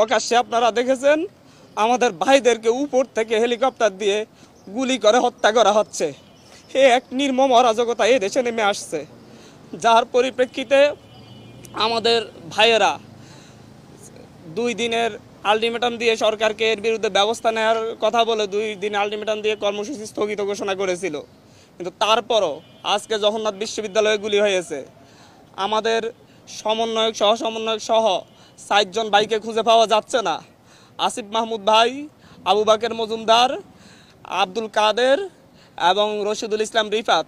প্রকাশ্যে আপনারা দেখেছেন আমাদের ভাইদেরকে উপর থেকে হেলিকপ্টার দিয়ে গুলি করে হত্যা করা হচ্ছে। এ এক নির্মম অরাজকতা এই দেশে নেমে আসছে, যার পরিপ্রেক্ষিতে আমাদের ভাইয়েরা 2 দিনের আলটিমেটাম দিয়ে সরকারকে এর বিরুদ্ধে ব্যবস্থা নেওয়ার কথা বলে 2 দিন আলটিমেটাম দিয়ে কর্মসূচি স্থগিত ঘোষণা করেছিল। কিন্তু তারপরও আজকে জগন্নাথ বিশ্ববিদ্যালয়ে গুলি হয়েছে। আমাদের সমন্বয়ক সহ 4 জন ভাইকে খুঁজে পাওয়া যাচ্ছে না। আসিফ মাহমুদ ভাই, আবু বাকের মজুমদার, আব্দুল কাদের এবং রশিদুল ইসলাম রিফাত,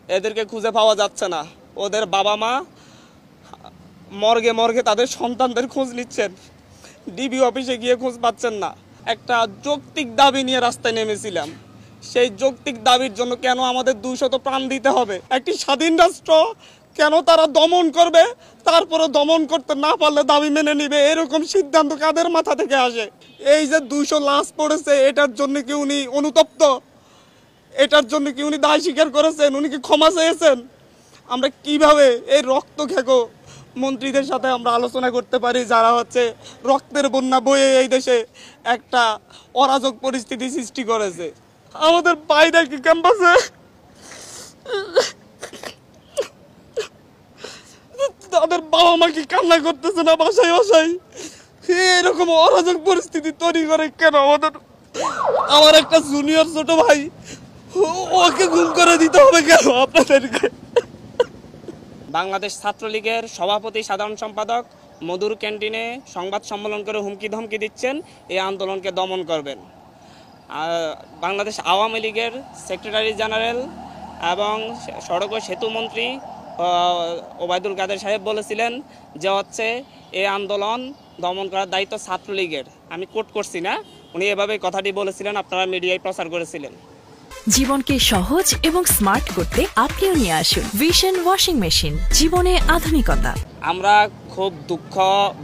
এদেরকে খুঁজে পাওয়া যাচ্ছে না। ওদের বাবা মা মর্গে তাদের সন্তানদের খোঁজ নিচ্ছেন, ডিবি অফিসে গিয়ে খোঁজ পাচ্ছেন না। একটা যৌক্তিক দাবি নিয়ে রাস্তায় নেমেছিলাম, সেই যৌক্তিক দাবির জন্য কেন আমাদের 200 প্রাণ দিতে হবে? একটি স্বাধীন রাষ্ট্র কেন তারা দমন করবে, তারপরে দমন করতে না পারলে দাবি মেনে নিবে, এরকম সিদ্ধান্ত কাদের মাথা থেকে আসে? এই যে 200 লাশ পড়েছে, এটার জন্য কি উনি অনুতপ্ত? এটার জন্য কি উনি দায় স্বীকার করেছেন? উনি কি ক্ষমা চেয়েছেন? আমরা কিভাবে এই রক্ত খেকো মন্ত্রীদের সাথে আমরা আলোচনা করতে পারি, যারা রক্তের বন্যা বয়ে এই দেশে একটা অরাজক পরিস্থিতি সৃষ্টি করেছে? আমাদের ভাইরা কি ক্যাম্পাসে তাদের বাবা মা কি কান্না করতেছে না বাসায় বাসায়? এরকম অরাজক পরিস্থিতি তৈরি করে কেন আমাদের? আমার একটা জুনিয়র ছোট ভাই, ওকে গুম করে দিতে হবে কেন আপনাদেরকে? বাংলাদেশ ছাত্রলীগের সভাপতি সাধারণ সম্পাদক মধুর ক্যান্টিনে সংবাদ সম্মেলন করে হুমকি ধমকি দিচ্ছেন এই আন্দোলনকে দমন করবেন। বাংলাদেশ আওয়ামী লীগের সেক্রেটারি জেনারেল এবং সড়ক ও সেতু মন্ত্রী ওবায়দুল কাদের সাহেব বলেছিলেন যে এই আন্দোলন দমন করার দায়িত্ব ছাত্রলীগের। আমি কোট করছি না, উনি এভাবে কথাটি বলেছিলেন, আপনারা মিডিয়ায় প্রচার করেছিলেন। জীবনকে সহজ এবং স্মার্ট করতে আপনিও নিয়ে আসুন ভিশন ওয়াশিং মেশিন, জীবনে আধুনিকতা। আমরা খুব দুঃখ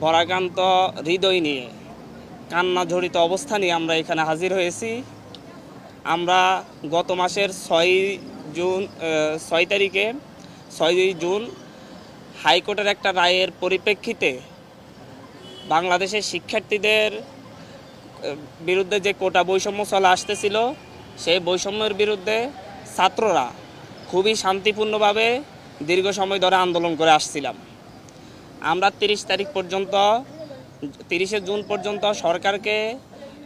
ভরাক্রান্ত হৃদয় নিয়ে, কান্না জড়িত অবস্থা নিয়ে আমরা এখানে হাজির হয়েছি। আমরা গত মাসের 6 তারিখে 6 জুন হাইকোর্টের একটা রায়ের পরিপ্রেক্ষিতে বাংলাদেশের শিক্ষার্থীদের বিরুদ্ধে যে কোটা বৈষম্য চলে আসতেছিল, সেই বৈষম্যের বিরুদ্ধে ছাত্ররা খুবই শান্তিপূর্ণভাবে দীর্ঘ সময় ধরে আন্দোলন করে আসছিলাম। আমরা 30 জুন পর্যন্ত সরকারকে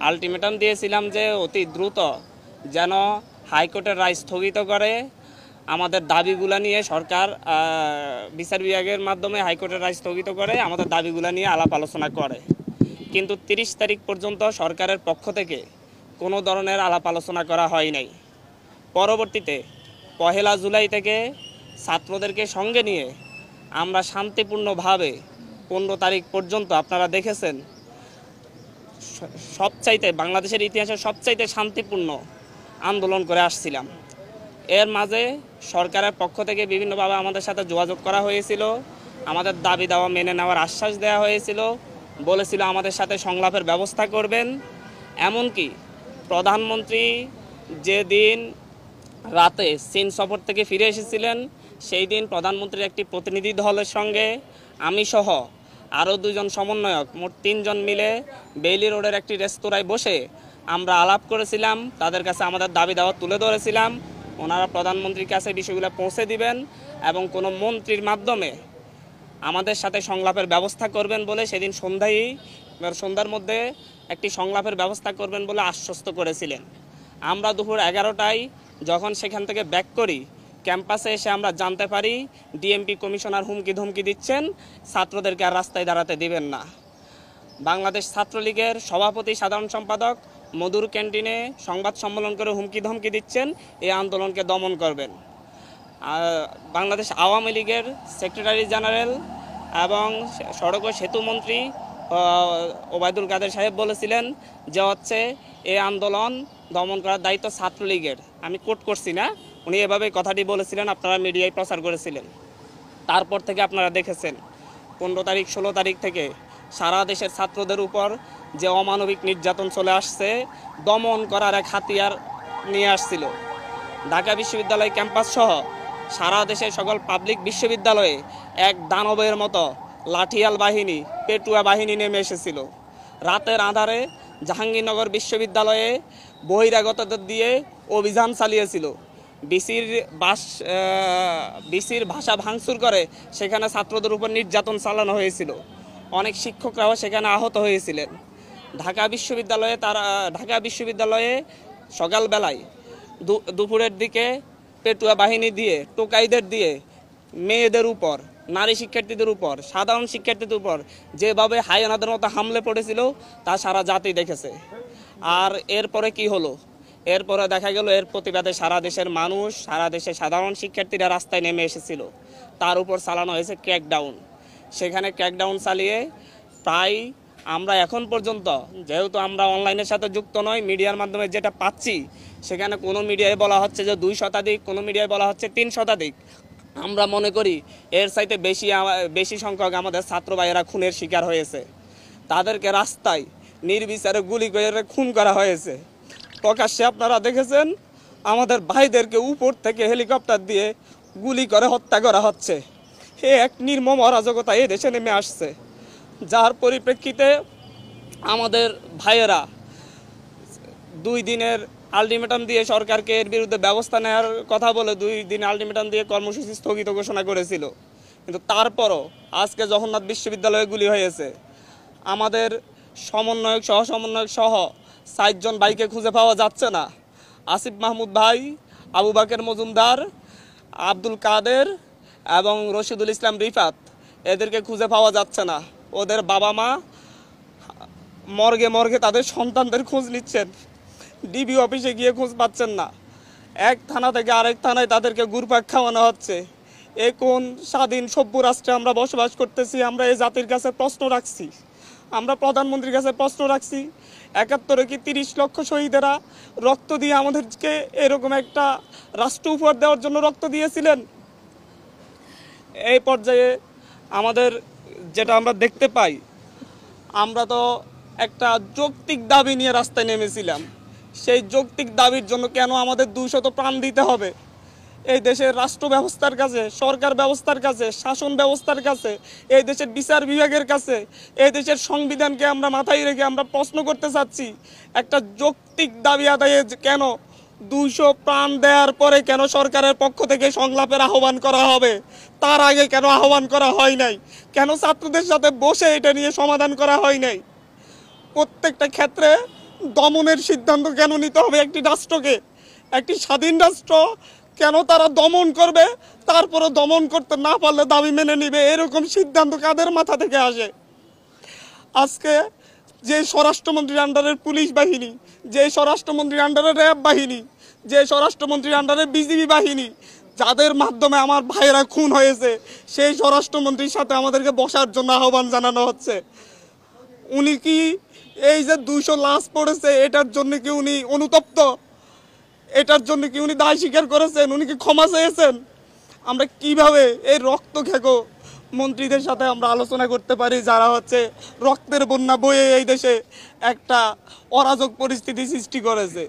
আলটিমেটাম দিয়েছিলাম যে অতি দ্রুত যেন হাইকোর্টের রায় স্থগিত করে আমাদের দাবিগুলো নিয়ে সরকার বিচার বিভাগের মাধ্যমে হাইকোর্টের রায় স্থগিত করে আমাদের দাবিগুলো নিয়ে আলাপ আলোচনা করে। কিন্তু 30 তারিখ পর্যন্ত সরকারের পক্ষ থেকে কোনো ধরনের আলাপ আলোচনা করা হয় নাই। পরবর্তীতে 1 জুলাই থেকে ছাত্রদেরকে সঙ্গে নিয়ে আমরা শান্তিপূর্ণভাবে 15 তারিখ পর্যন্ত আপনারা দেখেছেন বাংলাদেশের ইতিহাসে সবচাইতে শান্তিপূর্ণ আন্দোলন করে আসছিলাম। এর মাঝে সরকারের পক্ষ থেকে বিভিন্নভাবে আমাদের সাথে যোগাযোগ করা হয়েছিল, আমাদের দাবি দাওয়া মেনে নেওয়ার আশ্বাস দেওয়া হয়েছিল, বলেছিল আমাদের সাথে সংলাপের ব্যবস্থা করবেন। এমনকি প্রধানমন্ত্রী যেদিন রাতে চীন সফর থেকে ফিরে এসেছিলেন, সেই দিন প্রধানমন্ত্রীর একটি প্রতিনিধি দলের সঙ্গে আমি সহ আরও 2 জন সমন্বয়ক, মোট 3 জন মিলে বেইলি রোডের একটি রেস্তোরাঁয় বসে আমরা আলাপ করেছিলাম, তাদের কাছে আমাদের দাবি দাওয়া তুলে ধরেছিলাম। ওনারা প্রধানমন্ত্রীর কাছে বিষয়গুলো পৌঁছে দিবেন এবং কোনো মন্ত্রীর মাধ্যমে আমাদের সাথে সংলাপের ব্যবস্থা করবেন বলে সেদিন সন্ধ্যার মধ্যে একটি সংলাপের ব্যবস্থা করবেন বলে আশ্বস্ত করেছিলেন। আমরা দুপুর 11টায় যখন সেখান থেকে ব্যাক করি, ক্যাম্পাসে এসে আমরা জানতে পারি ডিএমপি কমিশনার হুমকি ধমকি দিচ্ছেন, ছাত্রদেরকে আর রাস্তায় দাঁড়াতে দিবেন না। বাংলাদেশ ছাত্রলীগের সভাপতি সাধারণ সম্পাদক মধুর ক্যান্টিনে সংবাদ সম্মেলন করে হুমকি ধমকি দিচ্ছেন এই আন্দোলনকে দমন করবেন। বাংলাদেশ আওয়ামী লীগের সেক্রেটারি জেনারেল এবং সড়ক ও সেতু মন্ত্রী ওবায়দুল কাদের সাহেব বলেছিলেন যে এই আন্দোলন দমন করার দায়িত্ব ছাত্রলীগের। আমি কোট করছি না, উনি এভাবে কথাটি বলেছিলেন, আপনারা মিডিয়ায় প্রচার করেছিলেন। তারপর থেকে আপনারা দেখেছেন 15 তারিখ 16 তারিখ থেকে সারা দেশের ছাত্রদের উপর যে অমানবিক নির্যাতন চলে আসছে, দমন করার এক হাতিয়ার নিয়ে আসছিল। ঢাকা বিশ্ববিদ্যালয় ক্যাম্পাস সহ সারা দেশের সকল পাবলিক বিশ্ববিদ্যালয়ে এক দানবের মতো লাঠিয়াল বাহিনী, পেটুয়া বাহিনী নেমে এসেছিল। রাতের আঁধারে জাহাঙ্গীরনগর বিশ্ববিদ্যালয়ে বহিরাগতদের দিয়ে অভিযান চালিয়েছিল। বিসির ভাষা ভাঙচুর করে সেখানে ছাত্রদের উপর নির্যাতন চালানো হয়েছিল। অনেক শিক্ষকরাও সেখানে আহত হয়েছিলেন। ঢাকা বিশ্ববিদ্যালয়ে সকালবেলায় দুপুরের দিকে পেটুয়া বাহিনী দিয়ে, টোকাইদের দিয়ে মেয়েদের উপর, নারী শিক্ষার্থীদের উপর, সাধারণ শিক্ষার্থীদের উপর যেভাবে হায়নাদের মতো হামলে পড়েছিল তা সারা জাতি দেখেছে। আর এরপরে কি হলো? এরপরে দেখা গেল এর প্রতিবাদে সারা দেশের মানুষ, সারা দেশের সাধারণ শিক্ষার্থীরা রাস্তায় নেমে এসেছিল। তার উপর চালানো হয়েছে ক্র্যাকডাউন। সেখানে ক্র্যাকডাউন চালিয়ে প্রায় আমরা এখন পর্যন্ত, যেহেতু আমরা অনলাইনের সাথে যুক্ত নই, মিডিয়ার মাধ্যমে যেটা পাচ্ছি সেখানে কোনো মিডিয়ায় বলা হচ্ছে যে 2 শতাধিক, কোনো মিডিয়ায় বলা হচ্ছে 3 শতাধিক। আমরা মনে করি এর চাইতে বেশি সংখ্যক আমাদের ছাত্র ভাইয়েরা খুনের শিকার হয়েছে। তাদেরকে রাস্তায় নির্বিচারে গুলি করে খুন করা হয়েছে। প্রকাশ্যে আপনারা দেখেছেন আমাদের ভাইদেরকে উপর থেকে হেলিকপ্টার দিয়ে গুলি করে হত্যা করা হচ্ছে। এ এক নির্মম অরাজকতা এ দেশে নেমে আসছে, যার পরিপ্রেক্ষিতে আমাদের ভাইয়েরা 2 দিনের আলটিমেটাম দিয়ে সরকারকে এর বিরুদ্ধে ব্যবস্থা নেওয়ার কথা বলে 2 দিন আলটিমেটাম দিয়ে কর্মসূচি স্থগিত ঘোষণা করেছিল। কিন্তু তারপরও আজকে জগন্নাথ বিশ্ববিদ্যালয়ে গুলি হয়েছে। আমাদের সমন্বয়ক সহ 7 জন ভাইকে খুঁজে পাওয়া যাচ্ছে না। আসিফ মাহমুদ ভাই, আবু বাকের মজুমদার, আব্দুল কাদের এবং রশিদুল ইসলাম রিফাত, এদেরকে খুঁজে পাওয়া যাচ্ছে না। ওদের বাবা মা মর্গে তাদের সন্তানদের খোঁজ নিচ্ছেন, ডিবি অফিসে গিয়ে খোঁজ পাচ্ছেন না। এক থানা থেকে আরেক থানায় তাদেরকে ঘুরপাক খাওয়ানো হচ্ছে। এ কোন স্বাধীন সভ্য রাষ্ট্রে আমরা বসবাস করতেছি? আমরা এই জাতির কাছে প্রশ্ন রাখছি, আমরা প্রধানমন্ত্রীর কাছে প্রশ্ন রাখছি। 71-এ কি 30 লক্ষ শহীদেরা রক্ত দিয়ে আমাদেরকে এরকম একটা রাষ্ট্র উপহার দেওয়ার জন্য রক্ত দিয়েছিলেন? এই পর্যায়ে আমাদের যেটা আমরা দেখতে পাই, আমরা তো একটা যৌক্তিক দাবি নিয়ে রাস্তায় নেমেছিলাম। সেই যৌক্তিক দাবির জন্য কেন আমাদের 200 প্রাণ দিতে হবে? এই দেশের রাষ্ট্র ব্যবস্থার কাছে, সরকার ব্যবস্থার কাছে, শাসন ব্যবস্থার কাছে, এই দেশের বিচার বিভাগের কাছে, এই দেশের সংবিধানকে আমরা মাথায় রেখে আমরা প্রশ্ন করতে চাচ্ছি, একটা যৌক্তিক দাবি আদায়ে কেন 200 প্রাণ দেওয়ার পরে কেন সরকারের পক্ষ থেকে সংলাপের আহ্বান করা হবে? তার আগে কেন আহ্বান করা হয় নাই? কেন ছাত্রদের সাথে বসে এটা নিয়ে সমাধান করা হয় নাই? প্রত্যেকটা ক্ষেত্রে দমনের সিদ্ধান্ত কেন নিতে হবে একটি রাষ্ট্রকে? একটি স্বাধীন রাষ্ট্র কেন তারা দমন করবে, তারপরে দমন করতে না পারলে দাবি মেনে নিবে? এরকম সিদ্ধান্ত কাদের মাথা থেকে আসে? আজকে যে স্বরাষ্ট্রমন্ত্রীর আন্ডারের পুলিশ বাহিনী, যে স্বরাষ্ট্রমন্ত্রীর আন্ডারে র্যাব বাহিনী, যে স্বরাষ্ট্রমন্ত্রীর আন্ডারে বিজিবি বাহিনী, যাদের মাধ্যমে আমার ভাইয়েরা খুন হয়েছে, সেই স্বরাষ্ট্রমন্ত্রীর সাথে আমাদেরকে বসার জন্য আহ্বান জানানো হচ্ছে। উনি কি এই যে 200 লাশ পড়েছে এটার জন্য কি উনি অনুতপ্ত? এটার জন্য কি উনি দায় স্বীকার করেছেন? উনি কি ক্ষমা চেয়েছেন? আমরা কিভাবে এই রক্ত খেকো মন্ত্রীদের সাথে আমরা আলোচনা করতে পারি, যারা হচ্ছে রক্তের বন্যা বয়ে এই দেশে একটা অরাজক পরিস্থিতি সৃষ্টি করেছে?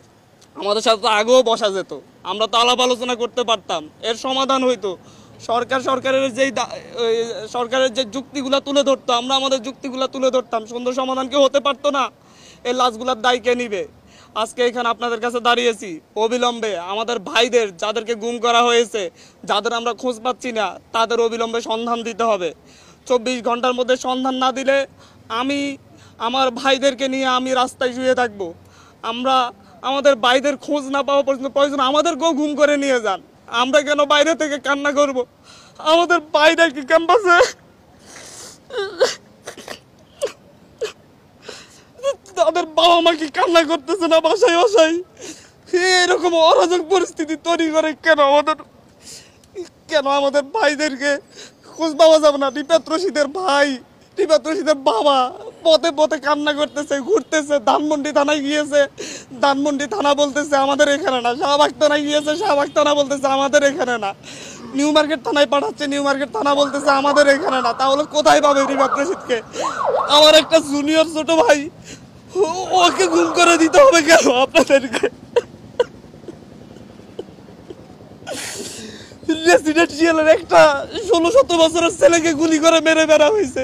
আমাদের সাথে তো আগেও বসা যেত, আমরা তো আলাপ আলোচনা করতে পারতাম, এর সমাধান হইতো। সরকারের যে যুক্তিগুলো তুলে ধরতো, আমরা আমাদের যুক্তিগুলো তুলে ধরতাম, সুন্দর সমাধান কি হতে পারতো না? এই লাশগুলোর দায় কে নিবে? আজকে এখানে আপনাদের কাছে দাঁড়িয়েছি, অবিলম্বে আমাদের ভাইদের যাদেরকে গুম করা হয়েছে, যাদের আমরা খোঁজ পাচ্ছি না, তাদের অবিলম্বে সন্ধান দিতে হবে। 24 ঘন্টার মধ্যে সন্ধান না দিলে আমি আমার ভাইদেরকে নিয়ে আমি রাস্তায় শুয়ে থাকবো। আমরা আমাদের ভাইদের খোঁজ না পাওয়া পর্যন্ত প্রয়োজন আমাদেরকেও গুম করে নিয়ে যান। আমরা কেন বাইরে থেকে কান্না করব? আমাদের ভাইরা কি ক্যাম্পাসে তাদের বাবা মা কি কান্না করতেছে না বাসায় বাসায়? এরকম অরাজক পরিস্থিতি তৈরি করে কেন আমাদের ভাইদেরকে খোঁজ পাওয়া যাবে না? রিফাত রশিদের ভাই, রিফাত রশিদের বাবা পথে পথে কান্না করতেছে, ঘুরতেছে। ধানমন্ডি থানায় গিয়েছে, ধানমন্ডি থানা বলতেছে আমাদের এখানে না। শাহবাগ থানায় গিয়েছে, শাহবাগ থানা বলতেছে আমাদের এখানে না। নিউ মার্কেট থানায় পাঠাচ্ছে, নিউ মার্কেট থানা বলতেছে আমাদের এখানে না। তাহলে কোথায় পাবে রিফাত রশিদকে? আমার একটা জুনিয়র ছোট ভাই, ওকে গুম করে দিতে হবে কেন আপনাদেরকে? রেসিডেন্সিয়ালের একটা 16-17 বছরের ছেলেকে গুলি করে মেরে বেড়া হয়েছে।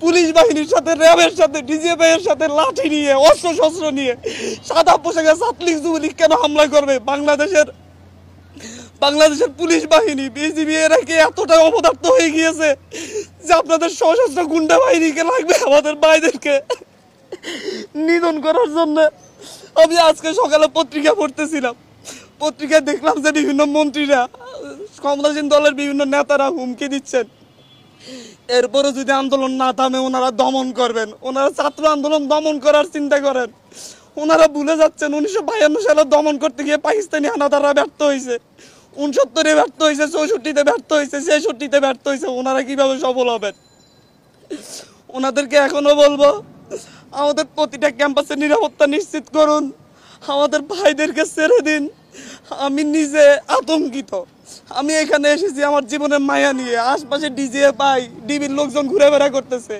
পুলিশ বাহিনীর সাথে, র্যাবের সাথে, ডিজিএফ এর সাথে লাঠি নিয়ে, অস্ত্র শস্ত্র নিয়ে সাদা পোশাকে ছাত্রলীগ যুবলীগ কেন হামলা করবে? বাংলাদেশের পুলিশ বাহিনী, বিজিবি এরা কি এতটা অপদার্থ হয়ে গিয়েছে যে আপনাদের সশস্ত্র গুন্ডা বাহিনীকে লাগবে আমাদের ভাইদেরকে নিধন করার জন্য? আমি আজকে সকালে পত্রিকা পড়তেছিলাম, পত্রিকায় দেখলাম যে বিভিন্ন মন্ত্রীরা, ক্ষমতাসীন দলের বিভিন্ন নেতারা হুমকি দিচ্ছেন এরপরও যদি আন্দোলন না থামে ওনারা দমন করবেন। ওনারা ছাত্র আন্দোলন দমন করার চিন্তা করেন। ওনারা ভুলে যাচ্ছেন 1952 সালে দমন করতে গিয়ে পাকিস্তানি হানাদাররা ব্যর্থ হয়েছে, 69-এ ব্যর্থ হয়েছে, 64-তে ব্যর্থ হয়েছে, 66-তে ব্যর্থ হয়েছে। ওনারা কিভাবে সফল হবেন? ওনাদেরকে এখনো বলবো, আমাদের প্রতিটা ক্যাম্পাসে নিরাপত্তা নিশ্চিত করুন, আমাদের ভাইদেরকে ছেড়ে দিন। আমি নিজে আতঙ্কিত। আমি এখানে এসেছি আমার জীবনের মায়া নিয়ে। আশপাশে ডিজিএ পাই, ডিবির লোকজন ঘুরে বেড়া করতেছে।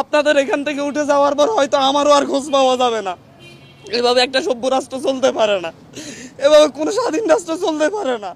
আপনাদের এখান থেকে উঠে যাওয়ার পর হয়তো আমারও আর খোঁজ পাওয়া যাবে না। এভাবে একটা সভ্য রাষ্ট্র চলতে পারে না, এভাবে কোনো স্বাধীন রাষ্ট্র চলতে পারে না।